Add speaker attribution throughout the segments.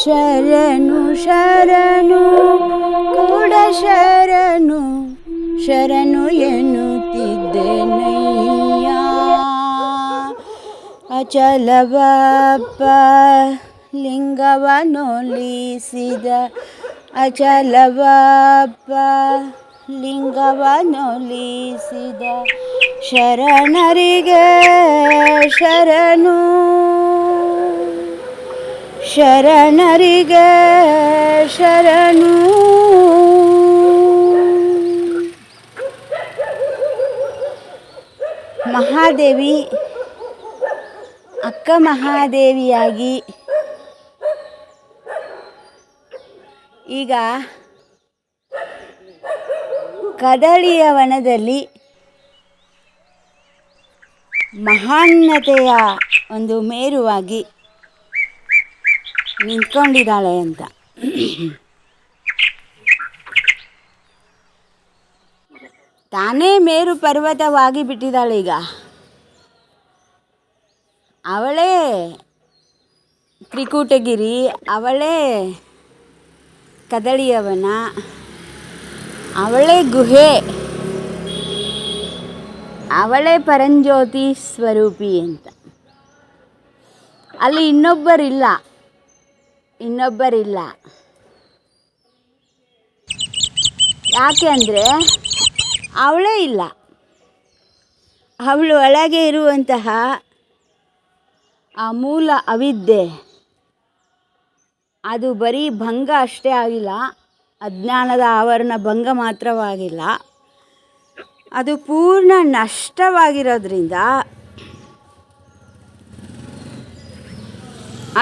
Speaker 1: ಶರಣು ಶರಣು ಕೂಡ ಶರಣು ಶರಣು ಎನ್ನುತ್ತಿದ್ದೆನಯ್ಯ. ಅಚಲವಪ್ಪ ಲಿಂಗವನೊಲಿಸಿದ ಅಚಲವಪ್ಪ ಲಿಂಗವನೊಲಿಸಿದ ಶರಣರಿಗೆ ಶರಣು ಶರಣರಿಗೆ ಶರಣು. ಮಹಾದೇವಿ ಅಕ್ಕ ಮಹಾದೇವಿಯಾಗಿ ಈಗ ಕದಳಿಯ ವನದಲ್ಲಿ ಮಹಾನ್ನತೆಯ ಒಂದು ಮೇರುವಾಗಿ ನಿಂತ್ಕೊಂಡಿದ್ದಾಳೆ ಅಂತ. ತಾನೇ ಮೇರು ಪರ್ವತವಾಗಿ ಬಿಟ್ಟಿದ್ದಾಳೆ ಈಗ. ಅವಳೇ ತ್ರಿಕೂಟಗಿರಿ, ಅವಳೇ ಕದಳಿಯವನ, ಅವಳೇ ಗುಹೆ, ಅವಳೇ ಪರಂಜ್ಯೋತಿ ಸ್ವರೂಪಿ ಅಂತ. ಅಲ್ಲಿ ಇನ್ನೊಬ್ಬರಿಲ್ಲ. ಯಾಕೆ ಅಂದರೆ ಅವಳೇ ಇಲ್ಲ. ಅವಳು ಒಳಗೆ ಇರುವಂತಹ ಆ ಮೂಲ ಅವಿದ್ಯೆ ಅದು ಬರೀ ಭಂಗ ಅಷ್ಟೇ ಆಗಿಲ್ಲ, ಅಜ್ಞಾನದ ಆವರಣ ಭಂಗ ಮಾತ್ರವಾಗಿಲ್ಲ, ಅದು ಪೂರ್ಣ ನಷ್ಟವಾಗಿರೋದ್ರಿಂದ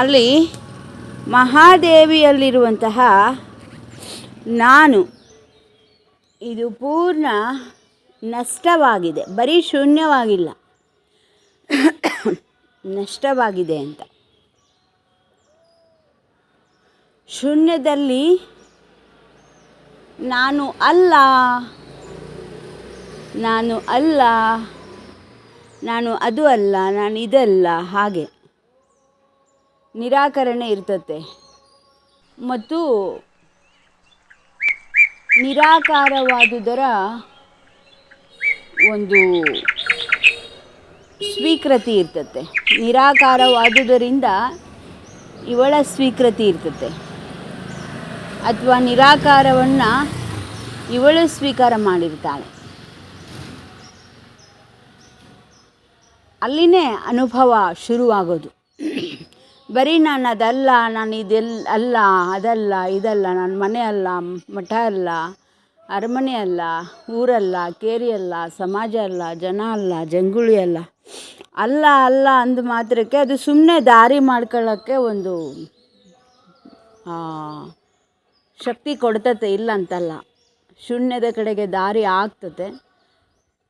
Speaker 1: ಅಲ್ಲಿ ಮಹಾದೇವಿಯಲ್ಲಿರುವಂತಹ ನಾನು ಇದು ಪೂರ್ಣ ನಷ್ಟವಾಗಿದೆ, ಬರೀ ಶೂನ್ಯವಾಗಿಲ್ಲ, ನಷ್ಟವಾಗಿದೆ ಅಂತ. ಶೂನ್ಯದಲ್ಲಿ ನಾನು ಅಲ್ಲ, ನಾನು ಅಲ್ಲ, ನಾನು ಅದು ಅಲ್ಲ, ನಾನು ಇದಲ್ಲ, ಹಾಗೆ ನಿರಾಕರಣೆ ಇರ್ತತೆ. ಮತ್ತು ನಿರಾಕಾರವಾದುದರ ಒಂದು ಸ್ವೀಕೃತಿ ಇರ್ತತೆ. ನಿರಾಕಾರವಾದುದರಿಂದ ಇವಳ ಸ್ವೀಕೃತಿ ಇರ್ತತೆ, ಅಥವಾ ನಿರಾಕಾರವನ್ನು ಇವಳು ಸ್ವೀಕಾರ ಮಾಡಿರ್ತಾಳೆ. ಅಲ್ಲಿನೇ ಅನುಭವ ಶುರುವಾಗೋದು. ಬರೀ ನಾನು ಅದಲ್ಲ, ನಾನು ಅಲ್ಲ, ಅದಲ್ಲ, ಇದಲ್ಲ, ನನ್ನ ಮನೆ ಅಲ್ಲ, ಮಠ ಅಲ್ಲ, ಅರಮನೆ ಅಲ್ಲ, ಊರಲ್ಲ, ಕೇರಿ ಅಲ್ಲ, ಸಮಾಜ ಅಲ್ಲ, ಜನ ಅಲ್ಲ, ಜಂಗುಳಿ ಅಲ್ಲ, ಅಲ್ಲ ಅಲ್ಲ ಅಂದ ಮಾತ್ರಕ್ಕೆ ಅದು ಸುಮ್ಮನೆ ದಾರಿ ಮಾಡ್ಕೊಳ್ಳೋಕ್ಕೆ ಒಂದು ಶಕ್ತಿ ಕೊಡ್ತತೆ, ಇಲ್ಲ ಅಂತಲ್ಲ. ಶೂನ್ಯದ ಕಡೆಗೆ ದಾರಿ ಆಗ್ತತೆ.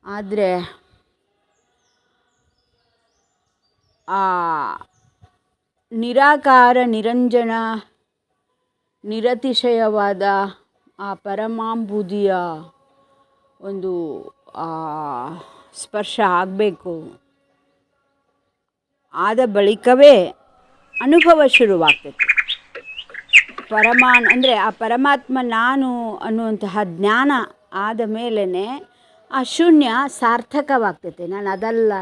Speaker 1: ಆದರೆ ಆ ನಿರಾಕಾರ ನಿರಂಜನ ನಿರತಿಶಯವಾದ ಆ ಪರಮಾಂಬುದಿಯ ಒಂದು ಸ್ಪರ್ಶ ಆಗಬೇಕು. ಆದ ಬಳಿಕವೇ ಅನುಭವ ಶುರುವಾಗ್ತೈತೆ. ಅಂದರೆ ಆ ಪರಮಾತ್ಮ ನಾನು ಅನ್ನುವಂತಹ ಜ್ಞಾನ ಆದ ಮೇಲೇ ಆ ಶೂನ್ಯ ಸಾರ್ಥಕವಾಗ್ತೈತೆ. ನಾನು ಅದಲ್ಲ,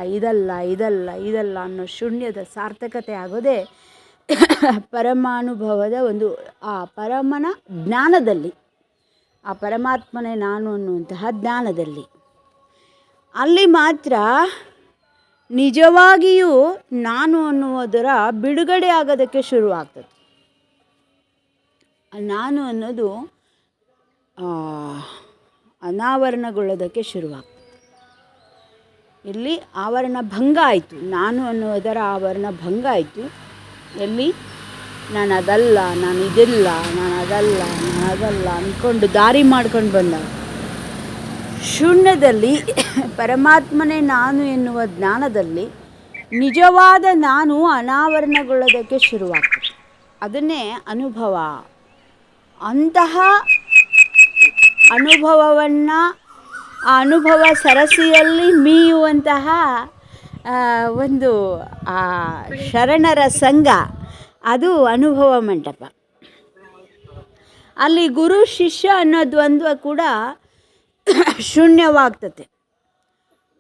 Speaker 1: ಇದಲ್ಲ ಅನ್ನೋ ಶೂನ್ಯದ ಸಾರ್ಥಕತೆ ಆಗೋದೇ ಪರಮಾನುಭವದ ಒಂದು ಆ ಪರಮನ ಜ್ಞಾನದಲ್ಲಿ, ಆ ಪರಮಾತ್ಮನೇ ನಾನು ಅನ್ನುವಂತಹ ಜ್ಞಾನದಲ್ಲಿ. ಅಲ್ಲಿ ಮಾತ್ರ ನಿಜವಾಗಿಯೂ ನಾನು ಅನ್ನುವುದರ ಬಿಡುಗಡೆ ಆಗೋದಕ್ಕೆ ಶುರುವಾಗ್ತದೆ. ನಾನು ಅನ್ನೋದು ಅನಾವರಣಗೊಳ್ಳೋದಕ್ಕೆ ಶುರುವಾಗ್ತದೆ. ಇಲ್ಲಿ ಆವರಣ ಭಂಗ ಆಯಿತು, ನಾನು ಅನ್ನುವುದರ ಆವರಣ ಭಂಗ ಆಯಿತು. ಎಲ್ಲಿ ನಾನು ಅದಲ್ಲ, ನಾನು ಇದಿಲ್ಲ, ನಾನು ಅದಲ್ಲ ಅಂದ್ಕೊಂಡು ದಾರಿ ಮಾಡ್ಕೊಂಡು ಬಂದ ಶೂನ್ಯದಲ್ಲಿ ಪರಮಾತ್ಮನೇ ನಾನು ಎನ್ನುವ ಜ್ಞಾನದಲ್ಲಿ ನಿಜವಾದ ನಾನು ಅನಾವರಣಗೊಳ್ಳೋದಕ್ಕೆ ಶುರುವಾಗ್ತದೆ. ಅದನ್ನೇ ಅನುಭವ. ಅಂತಹ ಅನುಭವವನ್ನು ಆ ಅನುಭವ ಸರಸಿಯಲ್ಲಿ ಮೀಯುವಂತಹ ಒಂದು ಆ ಶರಣರ ಸಂಘ, ಅದು ಅನುಭವ ಮಂಟಪ. ಅಲ್ಲಿ ಗುರು ಶಿಷ್ಯ ಅನ್ನೋ ದ್ವಂದ್ವ ಕೂಡ ಶೂನ್ಯವಾಗ್ತದೆ.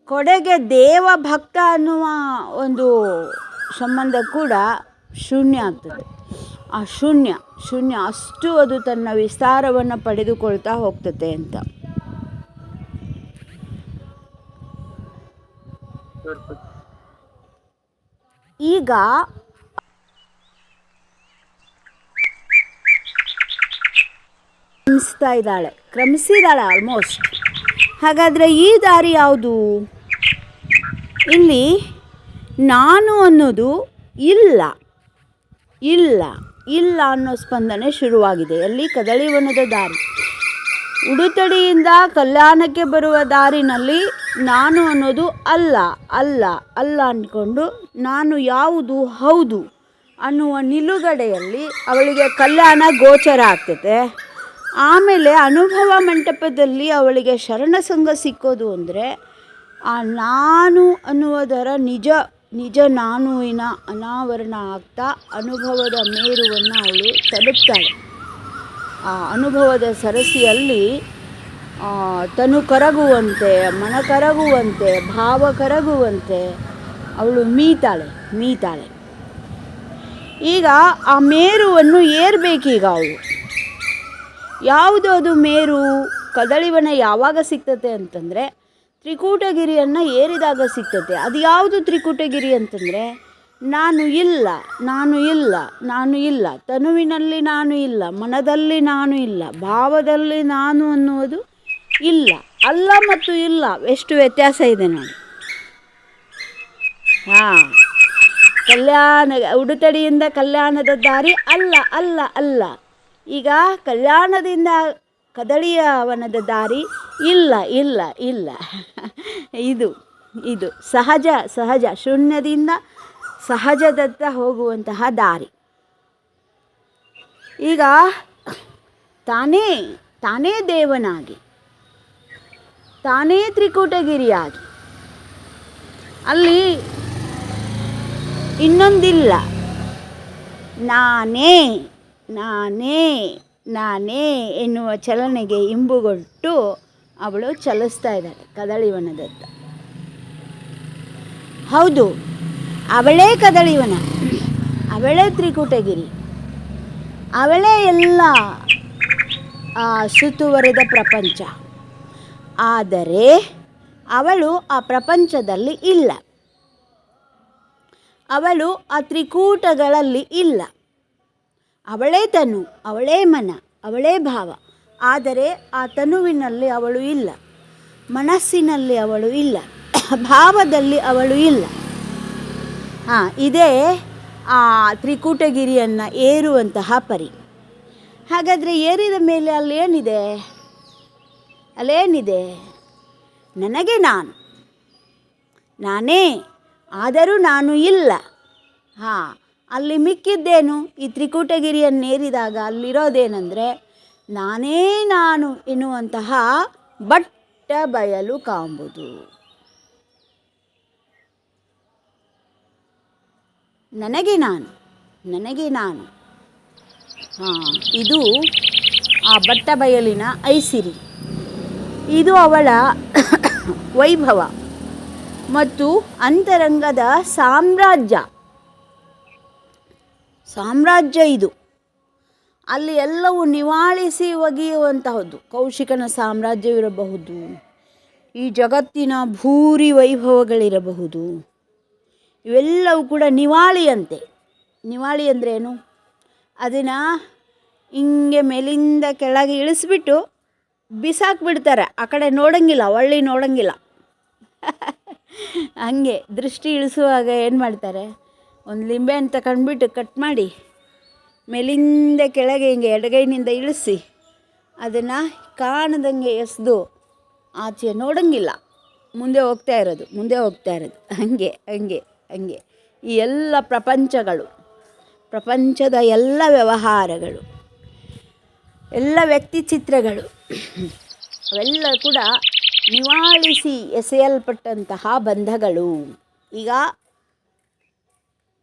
Speaker 1: ಕೊಡೆಗೆ ದೇವ ಭಕ್ತ ಅನ್ನುವ ಒಂದು ಸಂಬಂಧ ಕೂಡ ಶೂನ್ಯ ಆಗ್ತದೆ. ಆ ಶೂನ್ಯ ಅಷ್ಟು ಅದು ತನ್ನ ವಿಸ್ತಾರವನ್ನು ಪಡೆದುಕೊಳ್ತಾ ಹೋಗ್ತದೆ ಅಂತ. ಈಗ ಕ್ರಮಿಸಿದಾಳೆ ಆಲ್ಮೋಸ್ಟ್. ಹಾಗಾದರೆ ಈ ದಾರಿ ಯಾವುದು? ಇಲ್ಲಿ ನಾನು ಅನ್ನೋದು ಇಲ್ಲ ಅನ್ನೋ ಸ್ಪಂದನೆ ಶುರುವಾಗಿದೆ. ಅಲ್ಲಿ ಕದಳಿವನದ ದಾರಿ, ಉಡುತಡಿಯಿಂದ ಕಲ್ಯಾಣಕ್ಕೆ ಬರುವ ದಾರಿನಲ್ಲಿ ನಾನು ಅನ್ನೋದು ಅಲ್ಲ ಅಂದ್ಕೊಂಡು ನಾನು ಯಾವುದು ಹೌದು ಅನ್ನುವ ನಿಲುಗಡೆಯಲ್ಲಿ ಅವಳಿಗೆ ಕಲ್ಯಾಣ ಗೋಚರ ಆಗ್ತದೆ. ಆಮೇಲೆ ಅನುಭವ ಮಂಟಪದಲ್ಲಿ ಅವಳಿಗೆ ಶರಣಸಂಗ ಸಿಕ್ಕೋದು ಅಂದರೆ ಆ ನಾನು ಅನ್ನುವುದರ ನಿಜ ನಾನುವಿನ ಅನಾವರಣ ಆಗ್ತಾ ಅನುಭವದ ಮೇರುವನ್ನು ಅವಳು ತಲುಪ್ತಾಳೆ. ಆ ಅನುಭವದ ಸರಸಿಯಲ್ಲಿ ತನು ಕರಗುವಂತೆ, ಮನ ಕರಗುವಂತೆ, ಭಾವ ಕರಗುವಂತೆ ಅವಳು ಮೀತಾಳೆ. ಈಗ ಆ ಮೇರುವನ್ನು ಏರಬೇಕೀಗ ಅವಳು. ಯಾವುದು ಅದು ಮೇರು? ಕದಳಿವನ ಯಾವಾಗ ಸಿಗ್ತತೆ ಅಂತಂದರೆ ತ್ರಿಕೂಟಗಿರಿಯನ್ನು ಏರಿದಾಗ ಸಿಗ್ತತೆ. ಅದು ಯಾವುದು ತ್ರಿಕೂಟಗಿರಿ ಅಂತಂದರೆ ನಾನು ಇಲ್ಲ, ತನುವಿನಲ್ಲಿ ನಾನು ಇಲ್ಲ, ಮನದಲ್ಲಿ ನಾನು ಇಲ್ಲ, ಭಾವದಲ್ಲಿ ನಾನು ಅನ್ನುವುದು ಇಲ್ಲ. ಅಲ್ಲ ಮತ್ತು ಇಲ್ಲ ಎಷ್ಟು ವ್ಯತ್ಯಾಸ ಇದೆ ನೋಡಿ. ಉಡುತಡಿಯಿಂದ ಕಲ್ಯಾಣದ ದಾರಿ ಅಲ್ಲ. ಈಗ ಕಲ್ಯಾಣದಿಂದ ಕದಳಿಯವನದ ದಾರಿ ಇಲ್ಲ. ಇದು ಸಹಜ ಶೂನ್ಯದಿಂದ ಸಹಜದತ್ತ ಹೋಗುವಂತಹ ದಾರಿ. ಈಗ ತಾನೇ ದೇವನಾಗಿ, ತಾನೇ ತ್ರಿಕೂಟಗಿರಿಯಾಗಿ, ಅಲ್ಲಿ ಇನ್ನೊಂದಿಲ್ಲ, ನಾನೇ ಎನ್ನುವ ಚಲನೆಗೆ ಇಂಬುಗೊಟ್ಟು ಅವಳು ಚಲಿಸ್ತಾ ಇದ್ದಾಳೆ ಕದಳಿವನದತ್ತ. ಹೌದು, ಅವಳೇ ಕದಳಿವನ, ಅವಳೇ ತ್ರಿಕೂಟಗಿರಿ, ಅವಳೇ ಎಲ್ಲ ಸುತ್ತುವರೆದ ಪ್ರಪಂಚ. ಆದರೆ ಅವಳು ಆ ಪ್ರಪಂಚದಲ್ಲಿ ಇಲ್ಲ, ಅವಳು ಆ ತ್ರಿಕೂಟಗಳಲ್ಲಿ ಇಲ್ಲ. ಅವಳೇ ತನು, ಅವಳೇ ಮನ, ಅವಳೇ ಭಾವ. ಆದರೆ ಆ ತನುವಿನಲ್ಲಿ ಅವಳು ಇಲ್ಲ, ಮನಸ್ಸಿನಲ್ಲಿ ಅವಳು ಇಲ್ಲ, ಭಾವದಲ್ಲಿ ಅವಳು ಇಲ್ಲ. ಇದೇ ಆ ತ್ರಿಕೂಟಗಿರಿಯನ್ನು ಏರುವಂತಹ ಪರಿ. ಹಾಗಾದರೆ ಏರಿದ ಮೇಲೆ ಅಲ್ಲೇನಿದೆ? ನನಗೆ ನಾನೇ, ಆದರೂ ನಾನು ಇಲ್ಲ. ಅಲ್ಲಿ ಮಿಕ್ಕಿದ್ದೇನು? ಈ ತ್ರಿಕೂಟಗಿರಿಯನ್ನೇರಿದಾಗ ಅಲ್ಲಿರೋದೇನೆಂದರೆ ನಾನೇ ನಾನು ಎನ್ನುವಂತಹ ಬಟ್ಟ ಬಯಲು ಕಾಂಬುದು. ನನಗೆ ನಾನು. ಇದು ಆ ಬಟ್ಟ ಬಯಲಿನ ಐಸಿರಿ, ಇದು ಅವಳ ವೈಭವ ಮತ್ತು ಅಂತರಂಗದ ಸಾಮ್ರಾಜ್ಯ ಇದು. ಅಲ್ಲಿ ಎಲ್ಲವೂ ನಿವಾಳಿಸಿ ಒಗೆಯುವಂತಹದ್ದು. ಕೌಶಿಕನ ಸಾಮ್ರಾಜ್ಯವಿರಬಹುದು, ಈ ಜಗತ್ತಿನ ಭೂರಿ ವೈಭವಗಳಿರಬಹುದು. ಇವೆಲ್ಲವೂ ಕೂಡ ನಿವಾಳಿಯಂತೆ. ನಿವಾಳಿ ಅಂದ್ರೇನು? ಅದನ್ನು ಹಿಂಗೆ ಮೇಲಿಂದ ಕೆಳಗೆ ಇಳಿಸ್ಬಿಟ್ಟು ಬಿಸಾಕ್ಬಿಡ್ತಾರೆ. ಆ ಕಡೆ ನೋಡೋಂಗಿಲ್ಲ, ಒಳ್ಳೆ ನೋಡೋಂಗಿಲ್ಲ. ಹಂಗೆ ದೃಷ್ಟಿ ಇಳಿಸುವಾಗ ಏನು ಮಾಡ್ತಾರೆ, ಒಂದು ಲಿಂಬೆಹಣ್ಣು ತಗೊಂಡ್ಬಿಟ್ಟು ಕಟ್ ಮಾಡಿ ಮೇಲಿಂದ ಕೆಳಗೆ ಹಿಂಗೆ ಎಡಗೈನಿಂದ ಇಳಿಸಿ ಅದನ್ನು ಕಾಣದಂಗೆ ಎಸೆದು ಆಚೆ ನೋಡೋಂಗಿಲ್ಲ, ಮುಂದೆ ಹೋಗ್ತಾ ಇರೋದು. ಹಂಗೆ ಈ ಎಲ್ಲ ಪ್ರಪಂಚದ ಎಲ್ಲ ವ್ಯವಹಾರಗಳು, ಎಲ್ಲ ವ್ಯಕ್ತಿ ಚಿತ್ರಗಳು ಅವೆಲ್ಲ ಕೂಡ ನಿವಾಳಿಸಿ ಎಸೆಯಲ್ಪಟ್ಟಂತಹ ಬಂಧಗಳು. ಈಗ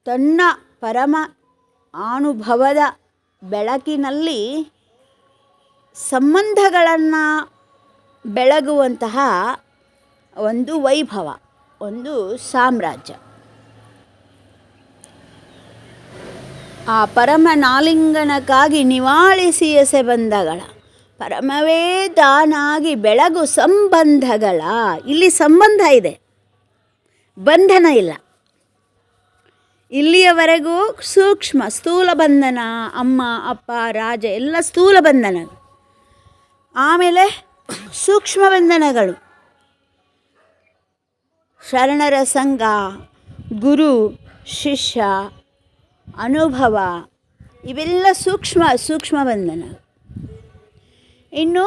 Speaker 1: ತನ್ನ ಪರಮ ಅನುಭವದ ಬೆಳಕಿನಲ್ಲಿ ಸಂಬಂಧಗಳನ್ನು ಬೆಳಗುವಂತಹ ಒಂದು ವೈಭವ, ಒಂದು ಸಾಮ್ರಾಜ್ಯ. ಆ ಪರಮನಾಲಿಂಗನಕ್ಕಾಗಿ ನಿವಾಳಿಸಿ ಎಸೆ ಬಂಧಗಳ ಪರಮವೇ ತಾನಾಗಿ ಬೆಳಗು ಸಂಬಂಧಗಳ. ಇಲ್ಲಿ ಸಂಬಂಧ ಇದೆ, ಬಂಧನ ಇಲ್ಲ. ಇಲ್ಲಿಯವರೆಗೂ ಸೂಕ್ಷ್ಮ ಸ್ಥೂಲ ಬಂಧನ, ಅಮ್ಮ ಅಪ್ಪ ರಾಜ ಎಲ್ಲ ಸ್ಥೂಲ ಬಂಧನ. ಆಮೇಲೆ ಸೂಕ್ಷ್ಮ ಬಂಧನಗಳು, ಶರಣರ ಸಂಘ, ಗುರು ಶಿಷ್ಯ ಅನುಭವ, ಇವೆಲ್ಲ ಸೂಕ್ಷ್ಮ ಬಂಧನ. ಇನ್ನು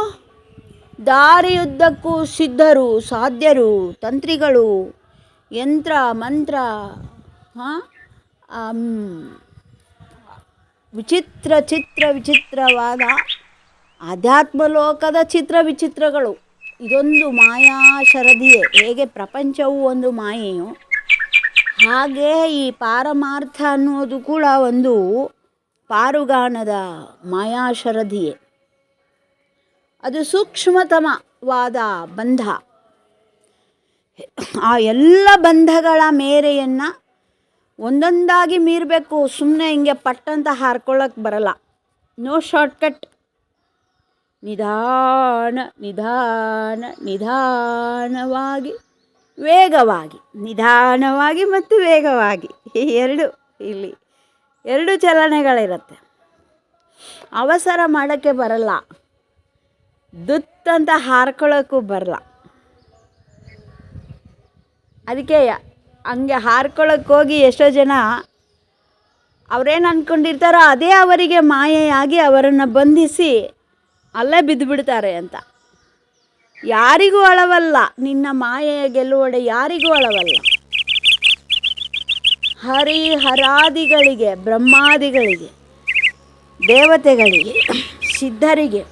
Speaker 1: ದಾರಿಯುದ್ದಕ್ಕೂ ಸಿದ್ಧರು, ಸಾಧ್ಯರು, ತಂತ್ರಿಗಳು, ಯಂತ್ರ ಮಂತ್ರ, ವಿಚಿತ್ರವಾದ ಆಧ್ಯಾತ್ಮಲೋಕದ ವಿಚಿತ್ರಗಳು. ಇದೊಂದು ಮಾಯಾ ಶರದಿಯೇ. ಹೇಗೆ ಪ್ರಪಂಚವು ಒಂದು ಮಾಯೆಯೋ ಹಾಗೆ ಈ ಪಾರಮಾರ್ಥ ಅನ್ನೋದು ಕೂಡ ಒಂದು ಪಾರುಗಾಣದ ಮಾಯಾಶರದಿಯೇ. ಅದು ಸೂಕ್ಷ್ಮತಮವಾದ ಬಂಧ. ಆ ಎಲ್ಲ ಬಂಧಗಳ ಮೇರೆಯನ್ನು ಒಂದೊಂದಾಗಿ ಮೀರಬೇಕು. ಸುಮ್ಮನೆ ಹಿಂಗೆ ಪಟ್ಟಂತ ಹಾರ್ಕೊಳ್ಳೋಕ್ಕೆ ಬರಲ್ಲ. No shortcut. ನಿಧಾನವಾಗಿ ವೇಗವಾಗಿ, ನಿಧಾನವಾಗಿ ಮತ್ತು ವೇಗವಾಗಿ, ಇಲ್ಲಿ ಎರಡು ಚಲನೆಗಳಿರುತ್ತೆ. ಅವಸರ ಮಾಡೋಕ್ಕೆ ಬರಲ್ಲ, ದುತ್ತಂತ ಹಾರ್ಕೊಳ್ಳೋಕ್ಕೂ ಬರಲ್ಲ. ಅದಕ್ಕೆ ಹಂಗೆ ಹಾರ್ಕೊಳ್ಳೋಕ್ಕೆ ಹೋಗಿ ಎಷ್ಟೋ ಜನ ಅವರೇನು ಅಂದ್ಕೊಂಡಿರ್ತಾರೋ ಅದೇ ಅವರಿಗೆ ಮಾಯೆಯಾಗಿ ಅವರನ್ನು ಬಂಧಿಸಿ ಅಲ್ಲೇ ಬಿದ್ದುಬಿಡ್ತಾರೆ ಅಂತ. ಯಾರಿಗೂ ಅಳವಲ್ಲ ನಿನ್ನ ಮಾಯೆಯ ಗೆಲುವಡೆ, ಯಾರಿಗೂ ಅಳವಲ್ಲ. ಹರಿಹರಾದಿಗಳಿಗೆ, ಬ್ರಹ್ಮಾದಿಗಳಿಗೆ, ದೇವತೆಗಳಿಗೆ, ಸಿದ್ಧರಿಗೆ,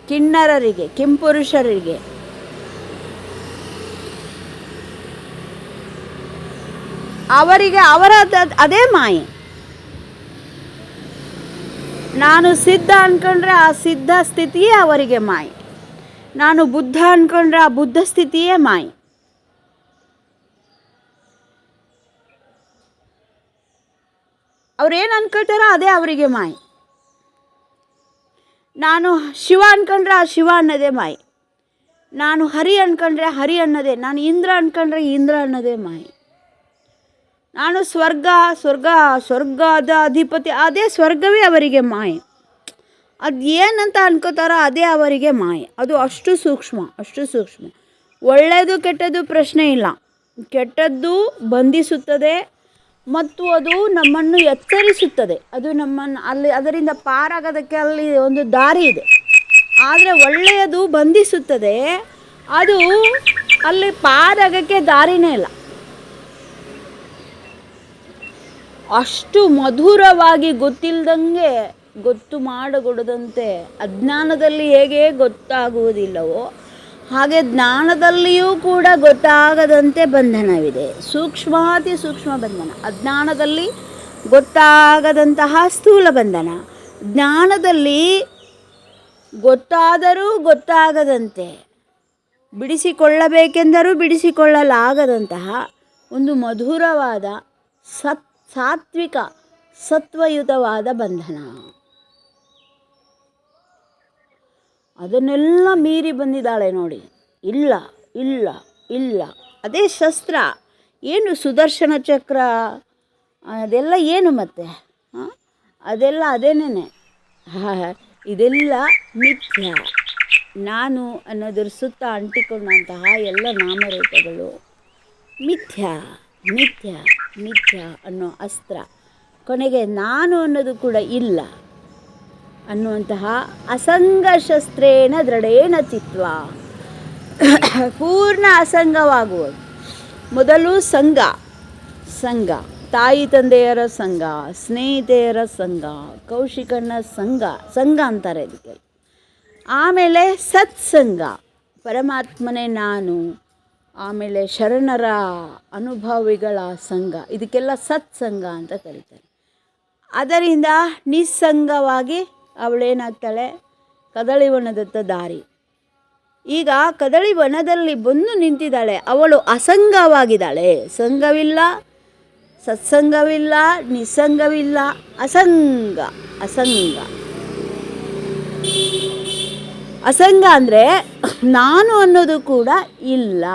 Speaker 1: ಕಿನ್ನರರಿಗೆ, ಕಿಂಪುರುಷರಿಗೆ, ಅವರಿಗೆ ಅದೇ ಮಾಯೆ. ನಾನು ಸಿದ್ಧ ಅಂದ್ಕೊಂಡ್ರೆ ಆ ಸಿದ್ಧ ಸ್ಥಿತಿಯೇ ಅವರಿಗೆ ಮಾಯೆ. ನಾನು ಬುದ್ಧ ಅಂದ್ಕೊಂಡ್ರೆ ಆ ಬುದ್ಧ ಸ್ಥಿತಿಯೇ ಮಾಯೆ. ಅವ್ರೇನು ಅಂದ್ಕೊಳ್ತಾರೋ ಅದೇ ಅವರಿಗೆ ಮಾಯೆ. ನಾನು ಶಿವ ಅಂದ್ಕೊಂಡ್ರೆ ಆ ಶಿವ ಅನ್ನೋದೇ ಮಾಯೆ. ನಾನು ಹರಿ ಅಂದ್ಕೊಂಡ್ರೆ ಹರಿ ಅನ್ನೋದೇ. ನಾನು ಇಂದ್ರ ಅಂದ್ಕೊಂಡ್ರೆ ಇಂದ್ರ ಅನ್ನೋದೇ ಮಾಯೆ. ನಾನು ಸ್ವರ್ಗದ ಅಧಿಪತಿ, ಅದೇ ಸ್ವರ್ಗವೇ ಅವರಿಗೆ ಮಾಯೆ. ಅದು ಏನಂತ ಅನ್ಕೋತಾರೋ ಅದೇ ಅವರಿಗೆ ಮಾಯೆ. ಅದು ಅಷ್ಟು ಸೂಕ್ಷ್ಮ. ಒಳ್ಳೆಯದು ಕೆಟ್ಟದ್ದು ಪ್ರಶ್ನೆ ಇಲ್ಲ. ಕೆಟ್ಟದ್ದು ಬಂಧಿಸುತ್ತದೆ ಮತ್ತು ಅದು ನಮ್ಮನ್ನು ಎಚ್ಚರಿಸುತ್ತದೆ. ಅದು ನಮ್ಮನ್ನು ಅದರಿಂದ ಪಾರಾಗೋದಕ್ಕೆ ಅಲ್ಲಿ ಒಂದು ದಾರಿ ಇದೆ. ಆದರೆ ಒಳ್ಳೆಯದು ಬಂಧಿಸುತ್ತದೆ, ಅದು ಅಲ್ಲಿ ಪಾರಾಗೋಕ್ಕೆ ದಾರಿನೇ ಇಲ್ಲ. ಅಷ್ಟು ಮಧುರವಾಗಿ ಗೊತ್ತಿಲ್ಲದಂಗೆ ಗೊತ್ತು ಮಾಡಿಕೊಡದಂತೆ. ಅಜ್ಞಾನದಲ್ಲಿ ಹೇಗೆ ಗೊತ್ತಾಗುವುದಿಲ್ಲವೋ ಹಾಗೆ ಜ್ಞಾನದಲ್ಲಿಯೂ ಕೂಡ ಗೊತ್ತಾಗದಂತೆ ಬಂಧನವಿದೆ. ಸೂಕ್ಷ್ಮಾತಿ ಸೂಕ್ಷ್ಮ ಬಂಧನ. ಅಜ್ಞಾನದಲ್ಲಿ ಗೊತ್ತಾಗದಂತಹ ಸ್ಥೂಲ ಬಂಧನ, ಜ್ಞಾನದಲ್ಲಿ ಗೊತ್ತಾದರೂ ಗೊತ್ತಾಗದಂತೆ, ಬಿಡಿಸಿಕೊಳ್ಳಬೇಕೆಂದರೂ ಬಿಡಿಸಿಕೊಳ್ಳಲಾಗದಂತಹ ಒಂದು ಮಧುರವಾದ ಸಾತ್ವಿಕ ಸತ್ವಯುತವಾದ ಬಂಧನ. ಅದನ್ನೆಲ್ಲ ಮೀರಿ ಬಂದಿದ್ದಾಳೆ ನೋಡಿ. ಇಲ್ಲ ಅದೇ ಶಸ್ತ್ರ. ಏನು ಸುದರ್ಶನ ಚಕ್ರ ಅದೆಲ್ಲ ಏನು ಮತ್ತೆ ಅದೆಲ್ಲ ಅದೇನೇ. ಇದೆಲ್ಲ ಮಿಥ್ಯ. ನಾನು ಅನ್ನೋದ್ರ ಸುತ್ತ ಅಂಟಿಕೊಂಡಂತಹ ಎಲ್ಲ ನಾಮರೂಪಗಳು ಮಿಥ್ಯ ಅನ್ನೋ ಅಸ್ತ್ರ. ಕೊನೆಗೆ ನಾನು ಅನ್ನೋದು ಕೂಡ ಇಲ್ಲ ಅನ್ನುವಂತಹ ಅಸಂಗ ಶಸ್ತ್ರೇಣ ದೃಢೇನ ಚಿತ್ವ. ಪೂರ್ಣ ಅಸಂಗವಾಗುವುದು. ಮೊದಲು ಸಂಘ, ತಾಯಿ ತಂದೆಯರ ಸಂಘ, ಸ್ನೇಹಿತೆಯರ ಸಂಘ, ಕೌಶಿಕನ ಸಂಘ ಅಂತಾರೆ ಇದಕ್ಕೆ. ಆಮೇಲೆ ಸತ್ಸಂಗ, ಪರಮಾತ್ಮನೇ ನಾನು. ಆಮೇಲೆ ಶರಣರ ಅನುಭವಿಗಳ ಸಂಘ, ಇದಕ್ಕೆಲ್ಲ ಸತ್ಸಂಗ ಅಂತ ಕರೀತಾರೆ. ಅದರಿಂದ ನಿಸ್ಸಂಗವಾಗಿ ಅವಳೇನಾಗ್ತಾಳೆ, ಕದಳಿವನದತ್ತ ದಾರಿ. ಈಗ ಕದಳಿವನದಲ್ಲಿ ಬಂದು ನಿಂತಿದ್ದಾಳೆ. ಅವಳು ಅಸಂಗವಾಗಿದ್ದಾಳೆ. ಸಂಗವಿಲ್ಲ, ಸತ್ಸಂಗವಿಲ್ಲ, ನಿಸ್ಸಂಗವಿಲ್ಲ, ಅಸಂಗ. ಅಸಂಗ ಅಂದರೆ ನಾನು ಅನ್ನೋದು ಕೂಡ ಇಲ್ಲ.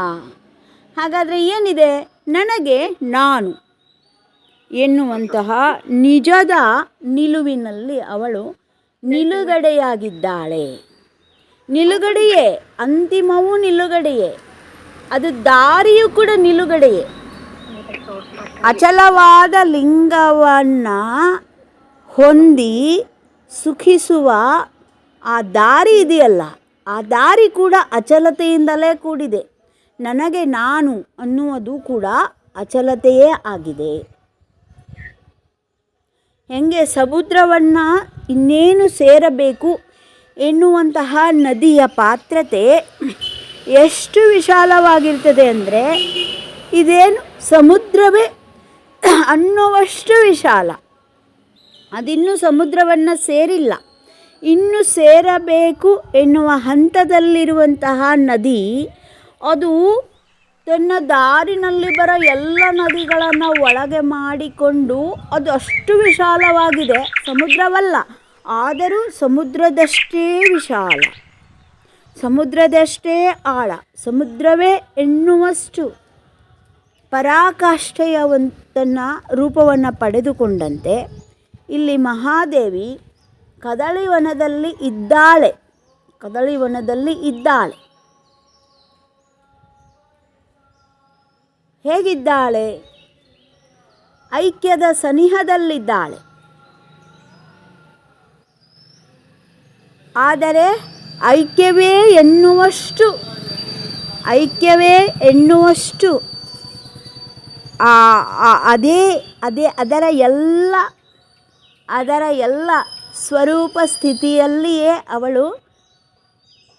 Speaker 1: ಹಾಗಾದರೆ ಏನಿದೆ? ನನಗೆ ನಾನು ಎನ್ನುವಂತಹ ನಿಜದ ನಿಲುವಿನಲ್ಲಿ ಅವಳು ನಿಲುಗಡೆಯಾಗಿದ್ದಾಳೆ. ನಿಲುಗಡೆಯೇ, ಅಂತಿಮವೂ ನಿಲುಗಡೆಯೇ, ಅದು ದಾರಿಯೂ ಕೂಡ ನಿಲುಗಡೆಯೇ. ಅಚಲವಾದ ಲಿಂಗವನ್ನು ಹೊಂದಿ ಸುಖಿಸುವ ಆ ದಾರಿ ಇದೆಯಲ್ಲ, ಆ ದಾರಿ ಕೂಡ ಅಚಲತೆಯಿಂದಲೇ ಕೂಡಿದೆ. ನನಗೆ ನಾನು ಅನ್ನುವುದು ಕೂಡ ಅಚಲತೆಯೇ ಆಗಿದೆ. ಹೆಂಗೆ ಸಮುದ್ರವನ್ನು ಇನ್ನೇನು ಸೇರಬೇಕು ಎನ್ನುವಂತಹ ನದಿಯ ಪಾತ್ರತೆ ಎಷ್ಟು ವಿಶಾಲವಾಗಿರ್ತದೆ ಅಂದರೆ, ಇದೇನು ಸಮುದ್ರವೇ ಅನ್ನುವಷ್ಟು ವಿಶಾಲ. ಅದಿನ್ನೂ ಸಮುದ್ರವನ್ನು ಸೇರಿಲ್ಲ. ಇನ್ನು ಸೇರಬೇಕು ಎನ್ನುವ ಹಂತದಲ್ಲಿರುವಂತಹ ನದಿ ಅದು ತನ್ನ ದಾರಿನಲ್ಲಿ ಬರೋ ಎಲ್ಲ ನದಿಗಳನ್ನು ಒಳಗೆ ಮಾಡಿಕೊಂಡು ಅದು ಅಷ್ಟು ವಿಶಾಲವಾಗಿದೆ. ಸಮುದ್ರವಲ್ಲ, ಆದರೂ ಸಮುದ್ರದಷ್ಟೇ ವಿಶಾಲ, ಸಮುದ್ರದಷ್ಟೇ ಆಳ, ಸಮುದ್ರವೇ ಎನ್ನುವಷ್ಟು ಪರಾಕಾಷ್ಠೆಯ ತನ್ನ ರೂಪವನ್ನು ಪಡೆದುಕೊಂಡಂತೆ ಇಲ್ಲಿ ಮಹಾದೇವಿ ಕದಳಿವನದಲ್ಲಿ ಇದ್ದಾಳೆ. ಹೇಗಿದ್ದಾಳೆ? ಐಕ್ಯದ ಸನಿಹದಲ್ಲಿದ್ದಾಳೆ. ಆದರೆ ಐಕ್ಯವೇ ಎನ್ನುವಷ್ಟು ಅದರ ಎಲ್ಲ ಸ್ವರೂಪ ಸ್ಥಿತಿಯಲ್ಲಿಯೇ ಅವಳು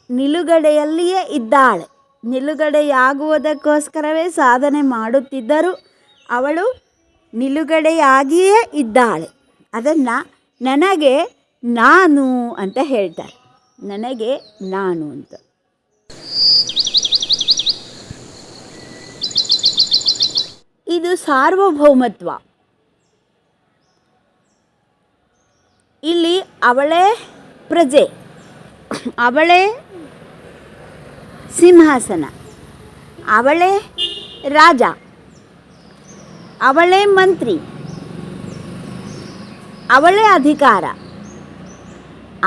Speaker 1: ನಿಲುಗಡೆಯಲ್ಲಿಯೇ ಇದ್ದಾಳೆ. ನಿಲುಗಡೆಯಾಗುವುದಕ್ಕೋಸ್ಕರವೇ ಸಾಧನೆ ಮಾಡುತ್ತಿದ್ದರೂ ಅವಳು ನಿಲುಗಡೆಯಾಗಿಯೇ ಇದ್ದಾಳೆ. ಅದನ್ನು ನನಗೆ ನಾನು ಅಂತ ಹೇಳ್ತಾರೆ. ನನಗೆ ನಾನು ಅಂತ. ಇದು ಸಾರ್ವಭೌಮತ್ವ. ಇಲ್ಲಿ ಅವಳೇ ಪ್ರಜೆ, ಅವಳೇ ಸಿಂಹಾಸನ, ಅವಳೇ ರಾಜ, ಅವಳೇ ಮಂತ್ರಿ, ಅವಳೇ ಅಧಿಕಾರ,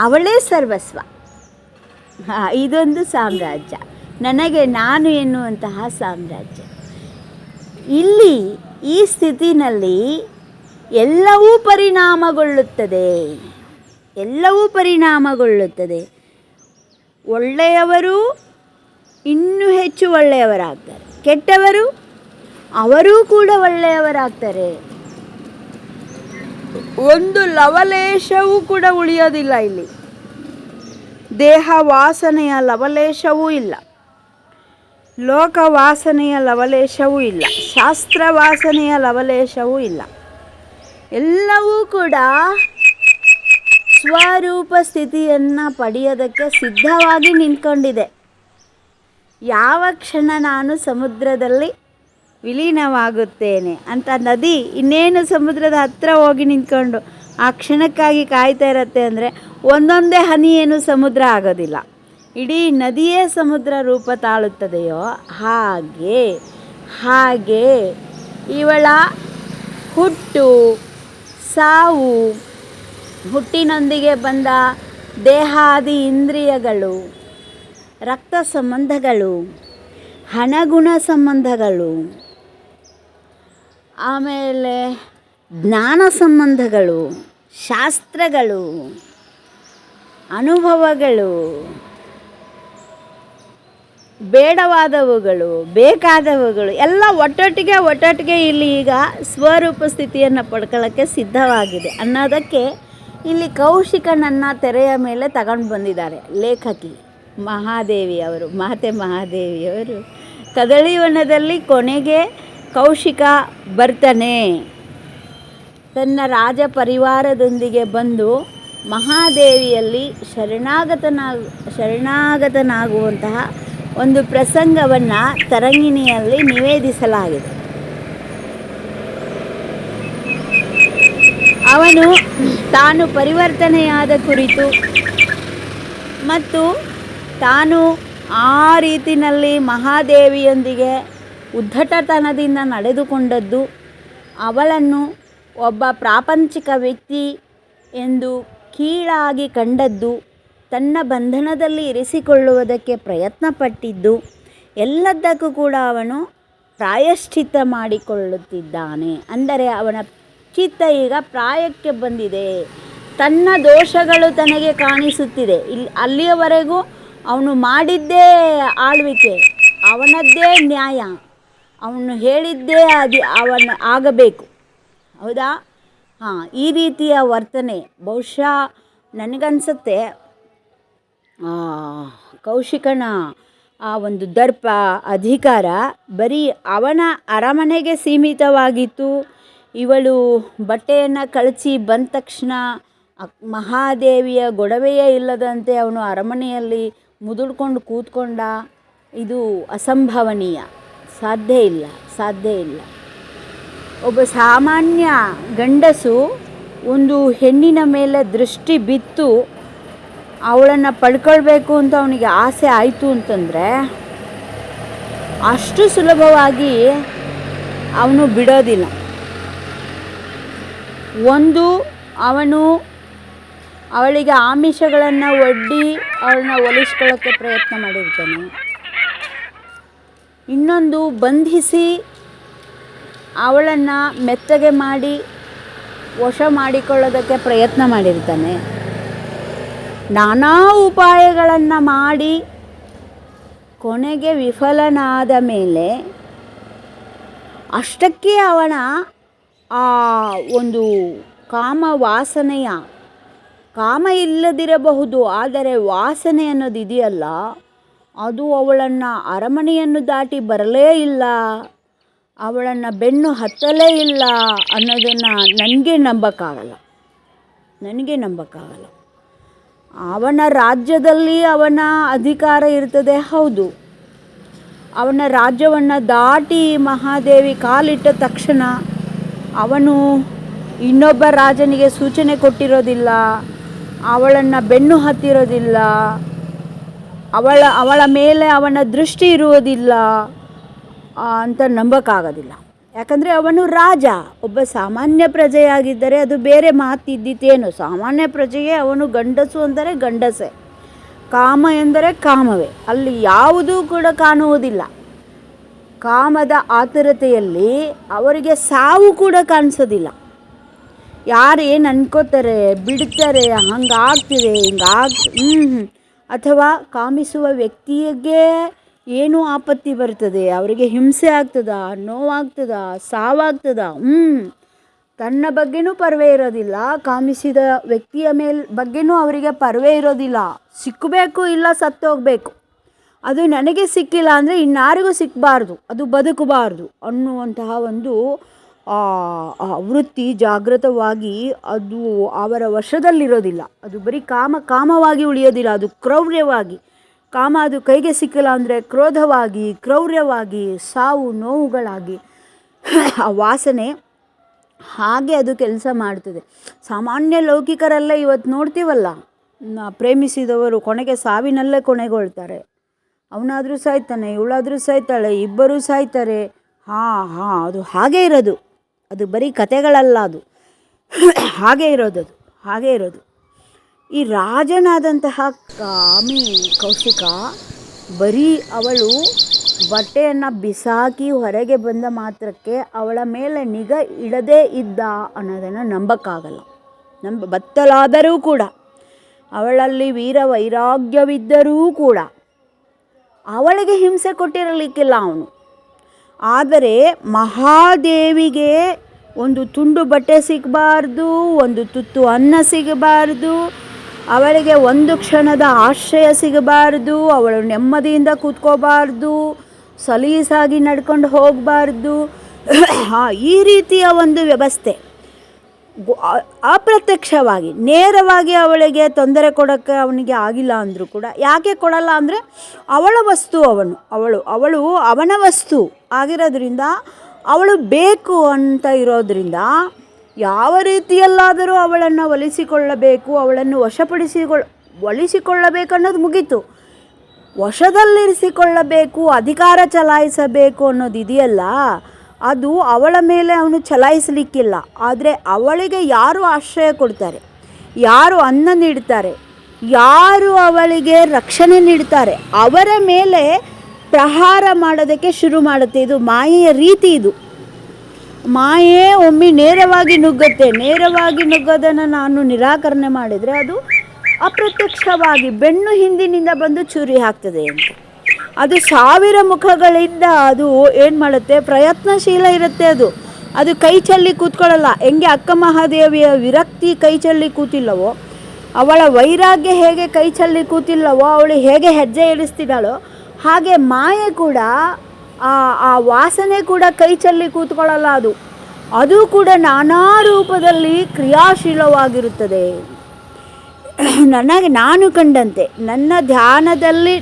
Speaker 1: ಅವಳೇ ಸರ್ವಸ್ವ. ಇದೊಂದು ಸಾಮ್ರಾಜ್ಯ, ನನಗೆ ನಾನು ಎನ್ನುವಂತಹ ಸಾಮ್ರಾಜ್ಯ. ಇಲ್ಲಿ ಈ ಸ್ಥಿತಿನಲ್ಲಿ ಎಲ್ಲವೂ ಪರಿಣಾಮಗೊಳ್ಳುತ್ತದೆ. ಒಳ್ಳೆಯವರು ಇನ್ನೂ ಹೆಚ್ಚು ಒಳ್ಳೆಯವರಾಗ್ತಾರೆ, ಕೆಟ್ಟವರು ಅವರೂ ಕೂಡ ಒಳ್ಳೆಯವರಾಗ್ತಾರೆ. ಒಂದು ಲವಲೇಶವೂ ಕೂಡ ಉಳಿಯೋದಿಲ್ಲ. ಇಲ್ಲಿ ದೇಹ ವಾಸನೆಯ ಲವಲೇಶವೂ ಇಲ್ಲ, ಲೋಕ ವಾಸನೆಯ ಲವಲೇಶವೂ ಇಲ್ಲ, ಶಾಸ್ತ್ರ ವಾಸನೆಯ ಲವಲೇಶವೂ ಇಲ್ಲ. ಎಲ್ಲವೂ ಕೂಡ ಸ್ವರೂಪ ಸ್ಥಿತಿಯನ್ನು ಪಡೆಯೋದಕ್ಕೆ ಸಿದ್ಧವಾಗಿ ನಿಂತ್ಕೊಂಡಿದೆ. ಯಾವ ಕ್ಷಣ ನಾನು ಸಮುದ್ರದಲ್ಲಿ ವಿಲೀನವಾಗುತ್ತೇನೆ ಅಂತ ನದಿ ಇನ್ನೇನು ಸಮುದ್ರದ ಹತ್ತಿರ ಹೋಗಿ ನಿಂತ್ಕೊಂಡು ಆ ಕ್ಷಣಕ್ಕಾಗಿ ಕಾಯ್ತಾ ಇರುತ್ತೆ ಅಂದರೆ ಒಂದೊಂದೇ ಹನಿ ಏನು ಸಮುದ್ರ ಆಗೋದಿಲ್ಲ, ಇಡೀ ನದಿಯೇ ಸಮುದ್ರ ರೂಪ ತಾಳುತ್ತದೆಯೋ ಹಾಗೆ ಇವಳ ಹುಟ್ಟು ಸಾವು, ಹುಟ್ಟಿನೊಂದಿಗೆ ಬಂದ ದೇಹಾದಿ ಇಂದ್ರಿಯಗಳು, ರಕ್ತ ಸಂಬಂಧಗಳು, ಹಣಗುಣ ಸಂಬಂಧಗಳು, ಆಮೇಲೆ ಜ್ಞಾನ ಸಂಬಂಧಗಳು, ಶಾಸ್ತ್ರಗಳು, ಅನುಭವಗಳು, ಬೇಡವಾದವುಗಳು, ಬೇಕಾದವುಗಳು ಎಲ್ಲ ಒಟ್ಟೊಟ್ಟಿಗೆ ಇಲ್ಲಿ ಈಗ ಸ್ವರೂಪ ಸ್ಥಿತಿಯನ್ನು ಪಡ್ಕೊಳ್ಳೋಕ್ಕೆ ಸಿದ್ಧವಾಗಿದೆ ಅನ್ನೋದಕ್ಕೆ ಇಲ್ಲಿ ಕೌಶಿಕನನ್ನು ತೆರೆಯ ಮೇಲೆ ತಗೊಂಡು ಬಂದಿದ್ದಾರೆ ಲೇಖಕಿ ಮಾತೆ ಮಹಾದೇವಿಯವರು. ಕದಳಿವನದಲ್ಲಿ ಕೊನೆಗೆ ಕೌಶಿಕ ಬರ್ತಾನೆ, ತನ್ನ ರಾಜ ಪರಿವಾರದೊಂದಿಗೆ ಬಂದು ಮಹಾದೇವಿಯಲ್ಲಿ ಶರಣಾಗತನಾಗುವಂತಹ ಒಂದು ಪ್ರಸಂಗವನ್ನು ತರಂಗಿಣಿಯಲ್ಲಿ ನಿವೇದಿಸಲಾಗಿದೆ. ಅವನು ತಾನು ಪರಿವರ್ತನೆಯಾದ ಕುರಿತು ಮತ್ತು ತಾನು ಆ ರೀತಿಯಲ್ಲಿ ಮಹಾದೇವಿಯೊಂದಿಗೆ ಉದ್ಧಟತನದಿಂದ ನಡೆದುಕೊಂಡದ್ದು, ಅವಳನ್ನು ಒಬ್ಬ ಪ್ರಾಪಂಚಿಕ ವ್ಯಕ್ತಿ ಎಂದು ಕೀಳಾಗಿ ಕಂಡದ್ದು, ತನ್ನ ಬಂಧನದಲ್ಲಿ ಇರಿಸಿಕೊಳ್ಳುವುದಕ್ಕೆ ಪ್ರಯತ್ನಪಟ್ಟಿದ್ದು, ಎಲ್ಲದಕ್ಕೂ ಕೂಡ ಅವನು ಪ್ರಾಯಶ್ಚಿತ್ತ ಮಾಡಿಕೊಳ್ಳುತ್ತಿದ್ದಾನೆ. ಅಂದರೆ ಅವನ ಚಿತ್ತ ಈಗ ಪ್ರಾಯಕ್ಕೆ ಬಂದಿದೆ, ತನ್ನ ದೋಷಗಳು ತನಗೆ ಕಾಣಿಸುತ್ತಿದೆ. ಅಲ್ಲಿಯವರೆಗೂ ಅವನು ಮಾಡಿದ್ದೇ ಆಳ್ವಿಕೆ, ಅವನದ್ದೇ ನ್ಯಾಯ, ಅವನು ಹೇಳಿದ್ದೇ ಅವನು ಆಗಬೇಕು. ಹೌದಾ? ಈ ರೀತಿಯ ವರ್ತನೆ ಬಹುಶಃ ನನಗನ್ಸುತ್ತೆ ಕೌಶಿಕನ ಆ ಒಂದು ದರ್ಪ ಅಧಿಕಾರ ಬರೀ ಅವನ ಅರಮನೆಗೆ ಸೀಮಿತವಾಗಿತ್ತು. ಇವಳು ಬಟ್ಟೆಯನ್ನು ಕಳಚಿ ಬಂದ ತಕ್ಷಣ ಮಹಾದೇವಿಯ ಗೊಡವೆಯೇ ಇಲ್ಲದಂತೆ ಅವನು ಅರಮನೆಯಲ್ಲಿ ಮುದುಡ್ಕೊಂಡು ಕೂತ್ಕೊಂಡ. ಇದು ಅಸಂಭವನೀಯ, ಸಾಧ್ಯ ಇಲ್ಲ. ಒಬ್ಬ ಸಾಮಾನ್ಯ ಗಂಡಸು ಒಂದು ಹೆಣ್ಣಿನ ಮೇಲೆ ದೃಷ್ಟಿ ಬಿತ್ತು ಅವಳನ್ನು ಪಡ್ಕೊಳ್ಬೇಕು ಅಂತ ಅವನಿಗೆ ಆಸೆ ಆಯಿತು ಅಂತಂದರೆ ಅಷ್ಟು ಸುಲಭವಾಗಿ ಅವನು ಬಿಡೋದಿಲ್ಲ. ಒಂದು, ಅವನು ಅವಳಿಗೆ ಆಮಿಷಗಳನ್ನು ಒಡ್ಡಿ ಅವಳನ್ನ ಒಲಿಸ್ಕೊಳ್ಳೋಕ್ಕೆ ಪ್ರಯತ್ನ ಮಾಡಿರ್ತಾನೆ. ಇನ್ನೊಂದು, ಬಂಧಿಸಿ ಅವಳನ್ನು ಮೆತ್ತಗೆ ಮಾಡಿ ವಶ ಮಾಡಿಕೊಳ್ಳೋದಕ್ಕೆ ಪ್ರಯತ್ನ ಮಾಡಿರ್ತಾನೆ. ನಾನಾ ಉಪಾಯಗಳನ್ನು ಮಾಡಿ ಕೊನೆಗೆ ವಿಫಲನಾದ ಮೇಲೆ ಅಷ್ಟಕ್ಕೆ ಅವನ ಆ ಒಂದು ಕಾಮ ಇಲ್ಲದಿರಬಹುದು, ಆದರೆ ವಾಸನೆ ಅನ್ನೋದು ಇದೆಯಲ್ಲ, ಅದು ಅವಳನ್ನು ಅರಮನೆಯನ್ನು ದಾಟಿ ಬರಲೇ ಇಲ್ಲ, ಅವಳನ್ನು ಬೆನ್ನು ಹತ್ತಲೇ ಇಲ್ಲ ಅನ್ನೋದನ್ನು ನನಗೆ ನಂಬಕ್ಕಾಗಲ್ಲ. ಅವನ ರಾಜ್ಯದಲ್ಲಿ ಅವನ ಅಧಿಕಾರ ಇರ್ತದೆ, ಹೌದು. ಅವನ ರಾಜ್ಯವನ್ನು ದಾಟಿ ಮಹಾದೇವಿ ಕಾಲಿಟ್ಟ ತಕ್ಷಣ ಅವನು ಇನ್ನೊಬ್ಬ ರಾಜನಿಗೆ ಸೂಚನೆ ಕೊಟ್ಟಿರೋದಿಲ್ಲ, ಅವಳನ್ನು ಬೆನ್ನು ಹತ್ತಿರೋದಿಲ್ಲ, ಅವಳ ಮೇಲೆ ಅವನ ದೃಷ್ಟಿ ಇರುವುದಿಲ್ಲ ಅಂತ ನಂಬಕ್ಕಾಗೋದಿಲ್ಲ. ಯಾಕಂದರೆ ಅವನು ರಾಜ. ಒಬ್ಬ ಸಾಮಾನ್ಯ ಪ್ರಜೆಯಾಗಿದ್ದರೆ ಅದು ಬೇರೆ ಮಾತಿದ್ದಿತ್ತೇನು. ಸಾಮಾನ್ಯ ಪ್ರಜೆಗೆ ಅವನು ಗಂಡಸು ಅಂದರೆ ಗಂಡಸೇ, ಕಾಮ ಎಂದರೆ ಕಾಮವೇ. ಅಲ್ಲಿ ಯಾವುದೂ ಕೂಡ ಕಾಣುವುದಿಲ್ಲ. ಕಾಮದ ಆತುರತೆಯಲ್ಲಿ ಅವರಿಗೆ ಸಾವು ಕೂಡ ಕಾಣಿಸೋದಿಲ್ಲ. ಯಾರು ಏನು ಅನ್ಕೋತಾರೆ, ಬಿಡ್ತಾರೆ, ಹಂಗಾಗ್ತಿದೆ, ಅಥವಾ ಕಾಮಿಸುವ ವ್ಯಕ್ತಿಗೆ ಏನು ಆಪತ್ತಿ ಬರ್ತದೆ, ಅವರಿಗೆ ಹಿಂಸೆ ಆಗ್ತದ, ನೋವಾಗ್ತದ, ಸಾವಾಗ್ತದ, ತನ್ನ ಬಗ್ಗೆನೂ ಪರ್ವೆ ಇರೋದಿಲ್ಲ, ಕಾಮಿಸಿದ ವ್ಯಕ್ತಿಯ ಬಗ್ಗೆನೂ ಅವರಿಗೆ ಪರ್ವೆ ಇರೋದಿಲ್ಲ. ಸಿಕ್ಕಬೇಕು, ಇಲ್ಲ ಸತ್ತೋಗಬೇಕು, ಅದು ನನಗೆ ಸಿಕ್ಕಿಲ್ಲ ಅಂದರೆ ಇನ್ನಾರಿಗೂ ಸಿಕ್ಕಬಾರ್ದು, ಅದು ಬದುಕಬಾರ್ದು ಅನ್ನುವಂತಹ ಒಂದು ವೃತ್ತಿ ಜಾಗೃತವಾಗಿ ಅದು ಅವರ ವಶದಲ್ಲಿರೋದಿಲ್ಲ. ಅದು ಬರೀ ಕಾಮವಾಗಿ ಉಳಿಯೋದಿಲ್ಲ, ಅದು ಕ್ರೌರ್ಯವಾಗಿ. ಕಾಮ ಅದು ಕೈಗೆ ಸಿಕ್ಕಿಲ್ಲ ಅಂದರೆ ಕ್ರೌರ್ಯವಾಗಿ ಸಾವು ನೋವುಗಳಾಗಿ ಆ ವಾಸನೆ ಹಾಗೆ ಅದು ಕೆಲಸ ಮಾಡ್ತದೆ. ಸಾಮಾನ್ಯ ಲೌಕಿಕರೆಲ್ಲ ಇವತ್ತು ನೋಡ್ತೀವಲ್ಲ, ಪ್ರೇಮಿಸಿದವರು ಕೊನೆಗೆ ಸಾವಿನಲ್ಲೇ ಕೊನೆಗೊಳ್ತಾರೆ. ಅವನಾದರೂ ಸಾಯ್ತಾನೆ, ಇವಳಾದರೂ ಸಾಯ್ತಾಳೆ, ಇಬ್ಬರೂ ಸಾಯ್ತಾರೆ. ಅದು ಹಾಗೇ ಇರೋದು, ಅದು ಬರೀ ಕತೆಗಳಲ್ಲ, ಅದು ಹಾಗೇ ಇರೋದು. ಈ ರಾಜನಾದಂತಹ ಕಾಮಿ ಕೌಶಿಕ ಬರೀ ಅವಳು ಬಟ್ಟೆಯನ್ನು ಬಿಸಾಕಿ ಹೊರಗೆ ಬಂದ ಮಾತ್ರಕ್ಕೆ ಅವಳ ಮೇಲೆ ನಿಗಾ ಇಡದೇ ಇದ್ದ ಅನ್ನೋದನ್ನು ನಂಬಕ್ಕಾಗಲ್ಲ. ಬತ್ತಲಾದರೂ ಕೂಡ, ಅವಳಲ್ಲಿ ವೀರ ವೈರಾಗ್ಯವಿದ್ದರೂ ಕೂಡ ಅವಳಿಗೆ ಹಿಂಸೆ ಕೊಟ್ಟಿರಲಿಕ್ಕಿಲ್ಲ ಅವನು. ಆದರೆ ಮಹಾದೇವಿಗೆ ಒಂದು ತುಂಡು ಬಟ್ಟೆ ಸಿಗಬಾರ್ದು, ಒಂದು ತುತ್ತು ಅನ್ನ ಸಿಗಬಾರ್ದು, ಅವಳಿಗೆ ಒಂದು ಕ್ಷಣದ ಆಶ್ರಯ ಸಿಗಬಾರ್ದು, ಅವಳು ನೆಮ್ಮದಿಯಿಂದ ಕೂತ್ಕೋಬಾರ್ದು, ಸಲೀಸಾಗಿ ನಡ್ಕೊಂಡು ಹೋಗಬಾರ್ದು. ಈ ರೀತಿಯ ಒಂದು ವ್ಯವಸ್ಥೆ ಅಪ್ರತ್ಯಕ್ಷವಾಗಿ ನೇರವಾಗಿ ಅವಳಿಗೆ ತೊಂದರೆ ಕೊಡೋಕ್ಕೆ ಅವನಿಗೆ ಆಗಿಲ್ಲ ಅಂದರೂ ಕೂಡ, ಯಾಕೆ ಕೊಡಲ್ಲ ಅಂದರೆ ಅವಳ ವಸ್ತು ಅವಳು ಅವನ ವಸ್ತು ಆಗಿರೋದ್ರಿಂದ, ಅವಳು ಬೇಕು ಅಂತ ಇರೋದ್ರಿಂದ ಯಾವ ರೀತಿಯಲ್ಲಾದರೂ ಅವಳನ್ನು ಒಲಿಸಿಕೊಳ್ಳಬೇಕು, ಅವಳನ್ನು ಒಲಿಸಿಕೊಳ್ಳಬೇಕು ಅನ್ನೋದು ಮುಗೀತು. ವಶದಲ್ಲಿರಿಸಿಕೊಳ್ಳಬೇಕು, ಅಧಿಕಾರ ಚಲಾಯಿಸಬೇಕು ಅನ್ನೋದು ಇದೆಯಲ್ಲ, ಅದು ಅವಳ ಮೇಲೆ ಅವನು ಚಲಾಯಿಸಲಿಕ್ಕಿಲ್ಲ. ಆದರೆ ಅವಳಿಗೆ ಯಾರು ಆಶ್ರಯ ಕೊಡ್ತಾರೆ, ಯಾರು ಅನ್ನ ನೀಡ್ತಾರೆ, ಯಾರು ಅವಳಿಗೆ ರಕ್ಷಣೆ ನೀಡ್ತಾರೆ, ಅವರ ಮೇಲೆ ಪ್ರಹಾರ ಮಾಡೋದಕ್ಕೆ ಶುರು ಮಾಡುತ್ತೆ. ಇದು ಮಾಯೆಯ ರೀತಿ. ಇದು ಮಾಯೆ ಒಮ್ಮೆ ನೇರವಾಗಿ ನುಗ್ಗುತ್ತೆ. ನೇರವಾಗಿ ನುಗ್ಗೋದನ್ನು ನಾನು ನಿರಾಕರಣೆ ಮಾಡಿದರೆ ಅದು ಅಪ್ರತ್ಯಕ್ಷವಾಗಿ ಬೆನ್ನು ಹಿಂದಿನಿಂದ ಬಂದು ಚೂರಿ ಹಾಕ್ತದೆ ಅಂತ. ಅದು 1000 ಮುಖಗಳಿಂದ ಅದು ಏನು ಮಾಡುತ್ತೆ, ಪ್ರಯತ್ನಶೀಲ ಇರುತ್ತೆ. ಅದು ಕೈ ಚೆಲ್ಲಿ ಕೂತ್ಕೊಳ್ಳಲ್ಲ. ಹೆಂಗೆ ಅಕ್ಕ ಮಹಾದೇವಿಯ ವಿರಕ್ತಿ ಕೈ ಚೆಲ್ಲಿ ಕೂತಿಲ್ಲವೋ, ಅವಳ ವೈರಾಗ್ಯ ಹೇಗೆ ಕೈ ಚೆಲ್ಲಿ ಕೂತಿಲ್ಲವೋ, ಅವಳು ಹೇಗೆ ಹೆಜ್ಜೆ ಇಳಿಸ್ತಿದ್ದಾಳೋ, ಹಾಗೆ ಮಾಯೆ ಕೂಡ ಆ ವಾಸನೆ ಕೂಡ ಕೈ ಚೆಲ್ಲಿ ಕೂತ್ಕೊಳ್ಳಲ್ಲ. ಅದು ಕೂಡ ನಾನಾ ರೂಪದಲ್ಲಿ ಕ್ರಿಯಾಶೀಲವಾಗಿರುತ್ತದೆ. ನಾನು ಕಂಡಂತೆ, ನನ್ನ ಧ್ಯಾನದಲ್ಲಿ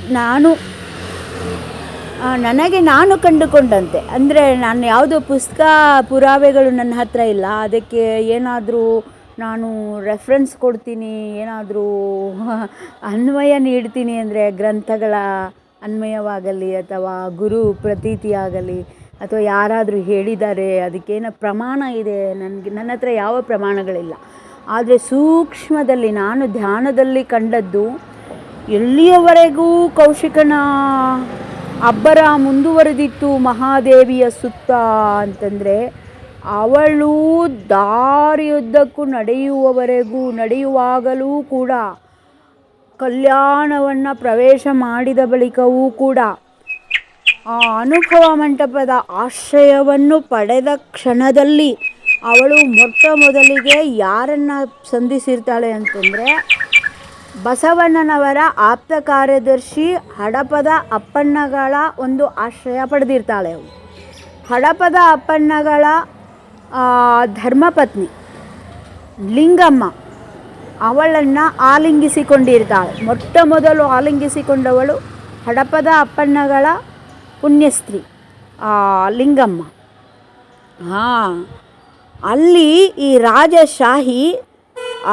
Speaker 1: ನನಗೆ ನಾನು ಕಂಡುಕೊಂಡಂತೆ, ಅಂದರೆ ನಾನು ಯಾವುದೋ ಪುಸ್ತಕ ಪುರಾವೆಗಳು ನನ್ನ ಹತ್ರ ಇಲ್ಲ, ಅದಕ್ಕೆ ಏನಾದರೂ ನಾನು ರೆಫರೆನ್ಸ್ ಕೊಡ್ತೀನಿ, ಏನಾದರೂ ಅನ್ವಯ ನೀಡ್ತೀನಿ ಅಂದರೆ ಗ್ರಂಥಗಳ ಅನ್ವಯವಾಗಲಿ ಅಥವಾ ಗುರು ಪ್ರತೀತಿಯಾಗಲಿ ಅಥವಾ ಯಾರಾದರೂ ಹೇಳಿದ್ದಾರೆ ಅದಕ್ಕೇನೋ ಪ್ರಮಾಣ ಇದೆ, ನನ್ನ ಹತ್ರ ಯಾವ ಪ್ರಮಾಣಗಳಿಲ್ಲ. ಆದರೆ ಸೂಕ್ಷ್ಮದಲ್ಲಿ ನಾನು ಧ್ಯಾನದಲ್ಲಿ ಕಂಡದ್ದು, ಎಲ್ಲಿಯವರೆಗೂ ಕೌಶಿಕನ ಅಬ್ಬರ ಮುಂದುವರೆದಿತ್ತು ಮಹಾದೇವಿಯ ಸುತ್ತ ಅಂತಂದರೆ, ಅವಳು ದಾರಿಯುದ್ದಕ್ಕೂ ನಡೆಯುವಾಗಲೂ ಕೂಡ, ಕಲ್ಯಾಣವನ್ನು ಪ್ರವೇಶ ಮಾಡಿದ ಬಳಿಕವೂ ಕೂಡ, ಆ ಅನುಭವ ಮಂಟಪದ ಆಶ್ರಯವನ್ನು ಪಡೆದ ಕ್ಷಣದಲ್ಲಿ ಅವಳು ಮೊಟ್ಟ ಮೊದಲಿಗೆ ಯಾರನ್ನು ಸಂಧಿಸಿರ್ತಾಳೆ ಅಂತಂದರೆ, ಬಸವಣ್ಣನವರ ಆಪ್ತ ಕಾರ್ಯದರ್ಶಿ ಹಡಪದ ಅಪ್ಪಣ್ಣಗಳ ಒಂದು ಆಶ್ರಯ ಪಡೆದಿರ್ತಾಳೆ. ಅವಳು ಹಡಪದ ಅಪ್ಪಣ್ಣಗಳ ಧರ್ಮಪತ್ನಿ ಲಿಂಗಮ್ಮ ಅವಳನ್ನು ಆಲಿಂಗಿಸಿಕೊಂಡಿರ್ತಾಳೆ. ಮೊಟ್ಟ ಮೊದಲು ಆಲಿಂಗಿಸಿಕೊಂಡವಳು ಹಡಪದ ಅಪ್ಪಣ್ಣಗಳ ಪುಣ್ಯಸ್ತ್ರೀ ಲಿಂಗಮ್ಮ. ಅಲ್ಲಿ ಈ ರಾಜಶಾಹಿ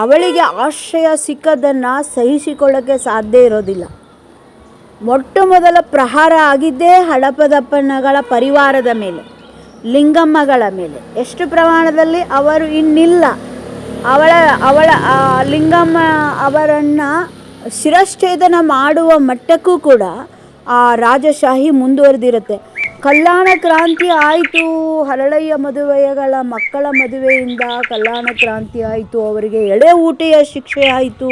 Speaker 1: ಅವಳಿಗೆ ಆಶ್ರಯ ಸಿಕ್ಕದನ್ನು ಸಹಿಸಿಕೊಳ್ಳೋಕ್ಕೆ ಸಾಧ್ಯ ಇರೋದಿಲ್ಲ. ಮೊಟ್ಟ ಮೊದಲ ಪ್ರಹಾರ ಆಗಿದ್ದೇ ಹಡಪದಪ್ಪಣ್ಣಗಳ ಪರಿವಾರದ ಮೇಲೆ, ಲಿಂಗಮ್ಮಗಳ ಮೇಲೆ. ಎಷ್ಟು ಪ್ರಮಾಣದಲ್ಲಿ ಅವರು ಇನ್ನಿಲ್ಲ, ಅವಳ ಲಿಂಗಮ್ಮ ಅವರನ್ನು ಶಿರಶ್ಛೇದನ ಮಾಡುವ ಮಟ್ಟಕ್ಕೂ ಕೂಡ ಆ ರಾಜಶಾಹಿ ಮುಂದುವರೆದಿರುತ್ತೆ. ಕಲ್ಯಾಣ ಕ್ರಾಂತಿ ಆಯಿತು, ಹರಳಯ್ಯ ಮದುವೆಗಳ ಮಕ್ಕಳ ಮದುವೆಯಿಂದ ಕಲ್ಯಾಣ ಕ್ರಾಂತಿ ಆಯಿತು, ಅವರಿಗೆ ಎಳೆ ಊಟೆಯ ಶಿಕ್ಷೆ ಆಯಿತು,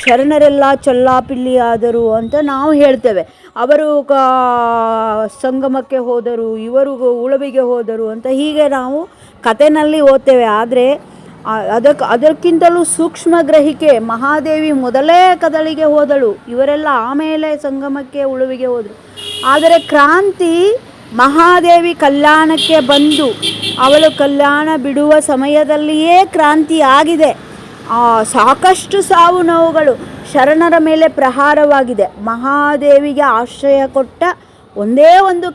Speaker 1: ಶರಣರೆಲ್ಲ ಚಲ್ಲಾಪಿಲ್ಲಿ ಆದರು ಅಂತ ನಾವು ಹೇಳ್ತೇವೆ. ಅವರು ಸಂಗಮಕ್ಕೆ ಹೋದರು, ಇವರು ಉಳವಿಗೆ ಹೋದರು ಅಂತ ಹೀಗೆ ನಾವು ಕಥೆನಲ್ಲಿ ಓದ್ತೇವೆ. ಆದರೆ ಅದಕ್ಕಿಂತಲೂ ಸೂಕ್ಷ್ಮ ಗ್ರಹಿಕೆ, ಮಹಾದೇವಿ ಮೊದಲೇ ಕದಳಿಗೆ ಹೋದಳು, ಇವರೆಲ್ಲ ಆಮೇಲೆ ಸಂಗಮಕ್ಕೆ ಉಳುವಿಗೆ ಹೋದರು. ಆದರೆ ಕ್ರಾಂತಿ ಮಹಾದೇವಿ ಕಲ್ಯಾಣಕ್ಕೆ ಬಂದು ಅವಳು ಕಲ್ಯಾಣ ಬಿಡುವ ಸಮಯದಲ್ಲಿಯೇ ಕ್ರಾಂತಿ ಆಗಿದೆ. ಸಾಕಷ್ಟು ಸಾವು ನೋವುಗಳು, ಶರಣರ ಮೇಲೆ ಪ್ರಹಾರವಾಗಿದೆ. ಮಹಾದೇವಿಗೆ ಆಶ್ರಯ ಕೊಟ್ಟ ಒಂದೇ ಒಂದು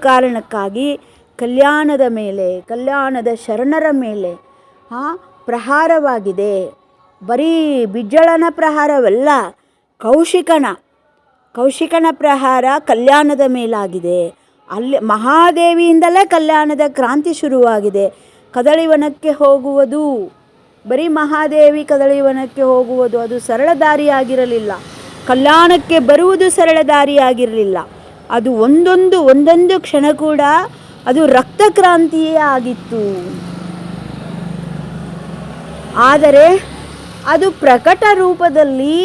Speaker 1: ಕಾರಣಕ್ಕಾಗಿ ಕಲ್ಯಾಣದ ಮೇಲೆ, ಕಲ್ಯಾಣದ ಶರಣರ ಮೇಲೆ ಪ್ರಹಾರವಾಗಿದೆ. ಬರೀ ಬಿಜ್ಜಳನ ಪ್ರಹಾರವಲ್ಲ, ಕೌಶಿಕನ ಪ್ರಹಾರ ಕಲ್ಯಾಣದ ಮೇಲಾಗಿದೆ. ಅಲ್ಲಿ ಮಹಾದೇವಿಯಿಂದಲೇ ಕಲ್ಯಾಣದ ಕ್ರಾಂತಿ ಶುರುವಾಗಿದೆ. ಕದಳಿವನಕ್ಕೆ ಹೋಗುವುದು, ಬರೀ ಮಹಾದೇವಿ ಕದಳಿವನಕ್ಕೆ ಹೋಗುವುದು ಅದು ಸರಳ ದಾರಿಯಾಗಿರಲಿಲ್ಲ. ಕಲ್ಯಾಣಕ್ಕೆ ಬರುವುದು ಸರಳ ದಾರಿಯಾಗಿರಲಿಲ್ಲ. ಅದು ಒಂದೊಂದು ಕ್ಷಣ ಕೂಡ ಅದು ರಕ್ತ ಕ್ರಾಂತಿಯೇ ಆಗಿತ್ತು. ಆದರೆ ಅದು ಪ್ರಕಟ ರೂಪದಲ್ಲಿ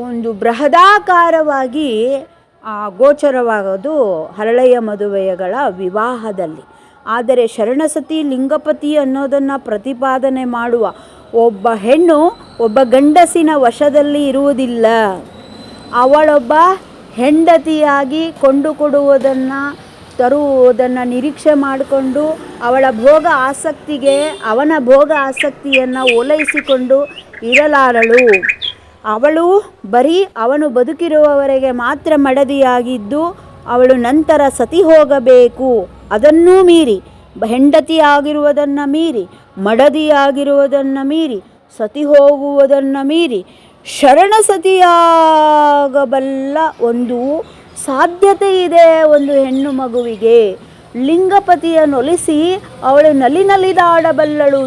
Speaker 1: ಒಂದು ಬೃಹದಾಕಾರವಾಗಿ ಗೋಚರವಾಗೋದು ಹರಳಯ್ಯ ಮದುವೆಗಳ ವಿವಾಹದಲ್ಲಿ. ಆದರೆ ಶರಣಸತಿ ಲಿಂಗಪತಿ ಅನ್ನೋದನ್ನು ಪ್ರತಿಪಾದನೆ ಮಾಡುವ ಒಬ್ಬ ಹೆಣ್ಣು ಒಬ್ಬ ಗಂಡಸಿನ ವಶದಲ್ಲಿ ಇರುವುದಿಲ್ಲ. ಅವಳೊಬ್ಬ ಹೆಂಡತಿಯಾಗಿ ಕೊಂಡುಕೊಡುವುದನ್ನು ತರುವುದನ್ನು ನಿರೀಕ್ಷೆ ಮಾಡಿಕೊಂಡು ಅವನ ಭೋಗ ಆಸಕ್ತಿಯನ್ನು ಓಲೈಸಿಕೊಂಡು ಇರಲಾರಳು. ಅವಳು ಬರೀ ಅವನು ಬದುಕಿರುವವರೆಗೆ ಮಾತ್ರ ಮಡದಿಯಾಗಿದ್ದು ಅವಳು ನಂತರ ಸತಿ ಹೋಗಬೇಕು. ಅದನ್ನೂ ಮೀರಿ, ಹೆಂಡತಿಯಾಗಿರುವುದನ್ನು ಮೀರಿ, ಮಡದಿಯಾಗಿರುವುದನ್ನು ಮೀರಿ, ಸತಿ ಹೋಗುವುದನ್ನು ಮೀರಿ ಶರಣ ಸತಿಯಾಗಬಲ್ಲ ಒಂದು ಸಾಧ್ಯತೆ ಇದೆ ಒಂದು ಹೆಣ್ಣು ಮಗುವಿಗೆ. ಲಿಂಗಪತಿಯನ್ನೊಲಿಸಿ ಅವಳು ನಲಿದಾಡಬಲ್ಲಳು.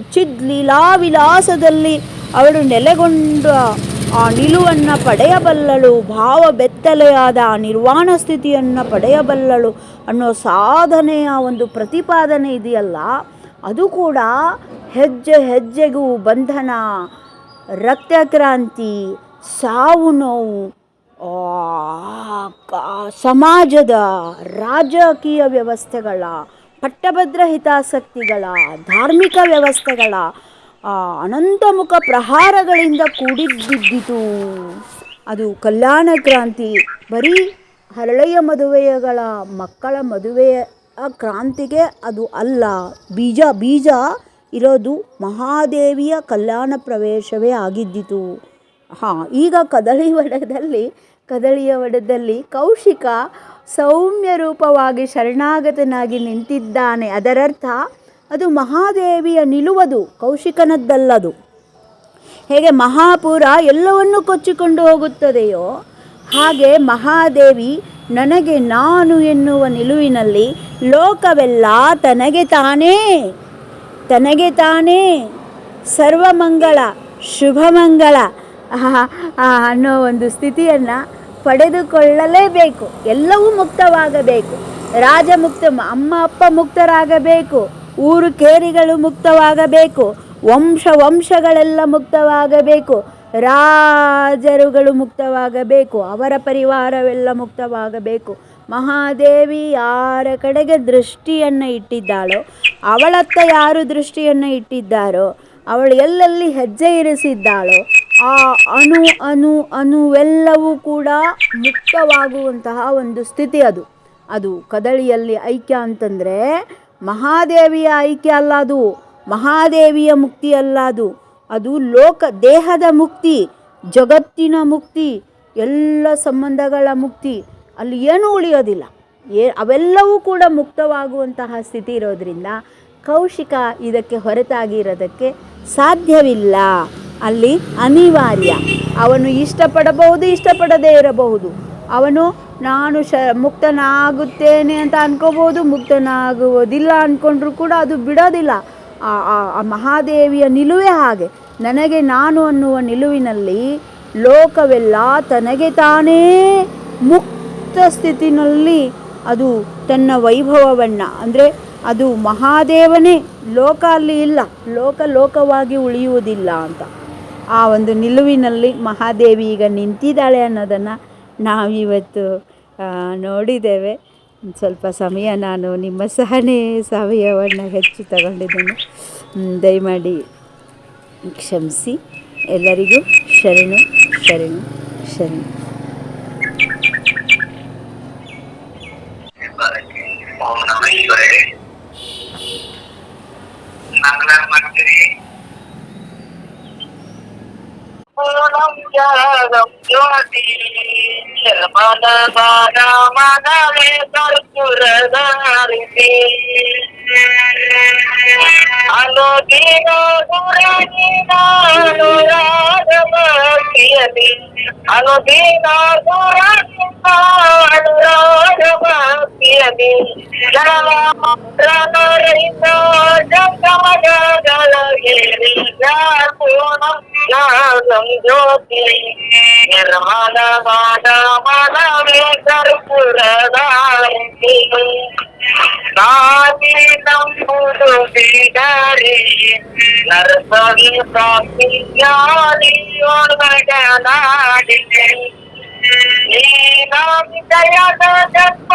Speaker 1: ಲೀಲಾವಿಲಾಸದಲ್ಲಿ ಅವಳು ನೆಲೆಗೊಂಡ ಆ ನಿಲುವನ್ನು ಪಡೆಯಬಲ್ಲಳು. ಭಾವ ಬೆತ್ತಲೆಯಾದ ಆ ನಿರ್ವಾಣ ಸ್ಥಿತಿಯನ್ನು ಪಡೆಯಬಲ್ಲಳು ಅನ್ನೋ ಸಾಧನೆಯ ಒಂದು ಪ್ರತಿಪಾದನೆ ಇದೆಯಲ್ಲ, ಅದು ಕೂಡ ಹೆಜ್ಜೆ ಹೆಜ್ಜೆಗೂ ಬಂಧನ, ರಕ್ತಕ್ರಾಂತಿ, ಸಾವು ನೋವು, ಸಮಾಜದ ರಾಜಕೀಯ ವ್ಯವಸ್ಥೆಗಳ, ಪಟ್ಟಭದ್ರ ಹಿತಾಸಕ್ತಿಗಳ, ಧಾರ್ಮಿಕ ವ್ಯವಸ್ಥೆಗಳ ಅನಂತಮುಖ ಪ್ರಹಾರಗಳಿಂದ ಕೂಡಿದ್ದಿದ್ದಿತು. ಅದು ಕಲ್ಯಾಣ ಕ್ರಾಂತಿ ಬರೀ ಹರಳೆಯ ಮದುವೆಗಳ ಮಕ್ಕಳ ಮದುವೆಯ ಕ್ರಾಂತಿಗೆ ಅದು ಅಲ್ಲ. ಬೀಜ ಇರೋದು ಮಹಾದೇವಿಯ ಕಲ್ಯಾಣ ಪ್ರವೇಶವೇ ಆಗಿದ್ದಿತು. ಈಗ ಕದಳಿಯ ವಡದಲ್ಲಿ ಕೌಶಿಕ ಸೌಮ್ಯ ರೂಪವಾಗಿ ಶರಣಾಗತನಾಗಿ ನಿಂತಿದ್ದಾನೆ. ಅದರರ್ಥ ಅದು ಮಹಾದೇವಿಯ ನಿಲುವದು, ಕೌಶಿಕನದ್ದಲ್ಲದು. ಹೇಗೆ ಮಹಾಪುರ ಎಲ್ಲವನ್ನೂ ಕೊಚ್ಚಿಕೊಂಡು ಹೋಗುತ್ತದೆಯೋ ಹಾಗೆ ಮಹಾದೇವಿ ನನಗೆ ನಾನು ಎನ್ನುವ ನಿಲುವಿನಲ್ಲಿ ಲೋಕವೆಲ್ಲ ತನಗೆ ತಾನೇ ಸರ್ವಮಂಗಳ ಶುಭಮಂಗಳ ಅನ್ನೋ ಒಂದು ಸ್ಥಿತಿಯನ್ನು ಪಡೆದುಕೊಳ್ಳಲೇಬೇಕು. ಎಲ್ಲವೂ ಮುಕ್ತವಾಗಬೇಕು. ರಾಜಮುಕ್ತ, ಅಮ್ಮ ಅಪ್ಪ ಮುಕ್ತರಾಗಬೇಕು, ಊರು ಕೇರಿಗಳು ಮುಕ್ತವಾಗಬೇಕು, ವಂಶಗಳೆಲ್ಲ ಮುಕ್ತವಾಗಬೇಕು, ರಾಜರುಗಳು ಮುಕ್ತವಾಗಬೇಕು, ಅವರ ಪರಿವಾರವೆಲ್ಲ ಮುಕ್ತವಾಗಬೇಕು. ಮಹಾದೇವಿ ಯಾರ ಕಡೆಗೆ ದೃಷ್ಟಿಯನ್ನು ಇಟ್ಟಿದ್ದಾಳೋ, ಅವಳತ್ತ ಯಾರು ದೃಷ್ಟಿಯನ್ನು ಇಟ್ಟಿದ್ದಾರೋ, ಅವಳು ಎಲ್ಲೆಲ್ಲಿ ಹೆಜ್ಜೆ ಇರಿಸಿದ್ದಾಳೋ ಆ ಅಣುವೆಲ್ಲವೂ ಕೂಡ ಮುಕ್ತವಾಗುವಂತಹ ಒಂದು ಸ್ಥಿತಿ ಅದು ಕದಳಿಯಲ್ಲಿ ಐಕ್ಯ ಅಂತಂದರೆ ಮಹಾದೇವಿಯ ಐಕ್ಯ ಅಲ್ಲ, ಅದು ಮಹಾದೇವಿಯ ಮುಕ್ತಿ ಅಲ್ಲ, ಅದು ದೇಹದ ಮುಕ್ತಿ, ಜಗತ್ತಿನ ಮುಕ್ತಿ, ಎಲ್ಲ ಸಂಬಂಧಗಳ ಮುಕ್ತಿ. ಅಲ್ಲಿ ಏನೂ ಉಳಿಯೋದಿಲ್ಲ. ಅವೆಲ್ಲವೂ ಕೂಡ ಮುಕ್ತವಾಗುವಂತಹ ಸ್ಥಿತಿ ಇರೋದ್ರಿಂದ ಕೌಶಿಕ ಇದಕ್ಕೆ ಹೊರತಾಗಿರೋದಕ್ಕೆ ಸಾಧ್ಯವಿಲ್ಲ. ಅಲ್ಲಿ ಅನಿವಾರ್ಯ. ಅವನು ಇಷ್ಟಪಡಬಹುದು, ಇಷ್ಟಪಡದೇ ಇರಬಹುದು. ಅವನು ನಾನು ಮುಕ್ತನಾಗುತ್ತೇನೆ ಅಂತ ಅನ್ಕೋಬಹುದು, ಮುಕ್ತನಾಗುವುದಿಲ್ಲ ಅಂದ್ಕೊಂಡ್ರೂ ಕೂಡ ಅದು ಬಿಡೋದಿಲ್ಲ. ಆ ಮಹಾದೇವಿಯ ನಿಲುವೇ ಹಾಗೆ. ನನಗೆ ನಾನು ಅನ್ನುವ ನಿಲುವಿನಲ್ಲಿ ಲೋಕವೆಲ್ಲ ತನಗೆ ತಾನೇ ಮುಕ್ತ ಸ್ಥಿತಿನಲ್ಲಿ ಅದು ತನ್ನ ವೈಭವವನ್ನು, ಅಂದರೆ ಅದು ಮಹಾದೇವನೇ, ಲೋಕ ಅಲ್ಲಿ ಇಲ್ಲ, ಲೋಕವಾಗಿ ಉಳಿಯುವುದಿಲ್ಲ ಅಂತ ಆ ಒಂದು ನಿಲುವಿನಲ್ಲಿ ಮಹಾದೇವಿ ಈಗ ನಿಂತಿದ್ದಾಳೆ ಅನ್ನೋದನ್ನು ನಾವಿವತ್ತು ನೋಡಿದ್ದೇವೆ. ಸ್ವಲ್ಪ ಸಮಯ ನಾನು ನಿಮ್ಮ ಸಹನೆ ಸಮಯವನ್ನು ಹೆಚ್ಚು ತಗೊಂಡಿದ್ದೇನೆ, ದಯಮಾಡಿ ಕ್ಷಮಿಸಿ. ಎಲ್ಲರಿಗೂ ಶರಣು ಶರಣು ಶರಣು.
Speaker 2: ಓಂ ನಮಃ ಶಿವಾಯ. ಮಂಗಳ ಮಾಡ್ತೀರಿ. ಓಂ ಜಾಗಂ ಜ್ಯೋತಿ ಶರ್ಮದ ಬಾದ ಮನವೇ ಕರ್ಪೂರದಾರಿಸಿ ಅಲೋಕಿನ ಗುರನಿನ ಅನುರಾಗಮತಿಯಲಿ ಅಲೋಕಿನ ಗುರನಿನ ಅನುರಾಗಮತಿಯಲಿ ಜಲಮಾತ್ರನರೈತ ಜಗಮಗಲಗೇರಿ ಪೂರ್ಣಂ ಜಾಗಂ ಜ್ಯೋತಿ ನಿರ್ಮಲ ಬಾದ ಮನವೇ ಕರ್ಪೂರದಾರಿಸಿ ಕಾಲಿ ನಂಬುದು ಬಿಡರಿ ನರಸವಿ ಸಾಕ್ಷಿಯಾದಿ ಒಳಗನಾಡಿ ನೀನಾಮಿದಯದ ಜನ್ಮ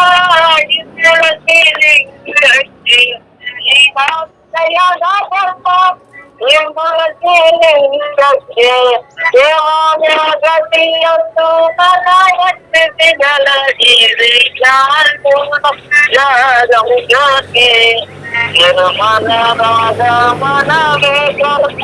Speaker 2: ಇಸುಳಸಿರಿ ನೀನಾಮಿದಯದ ಜನ್ಮ ಗತಿಯೊಂದು ಜ್ಯೋತಿ ನಿರ್ಮಲವಾದ ಮನವೇ ಕರ್ಪೂರದಾರುತಿ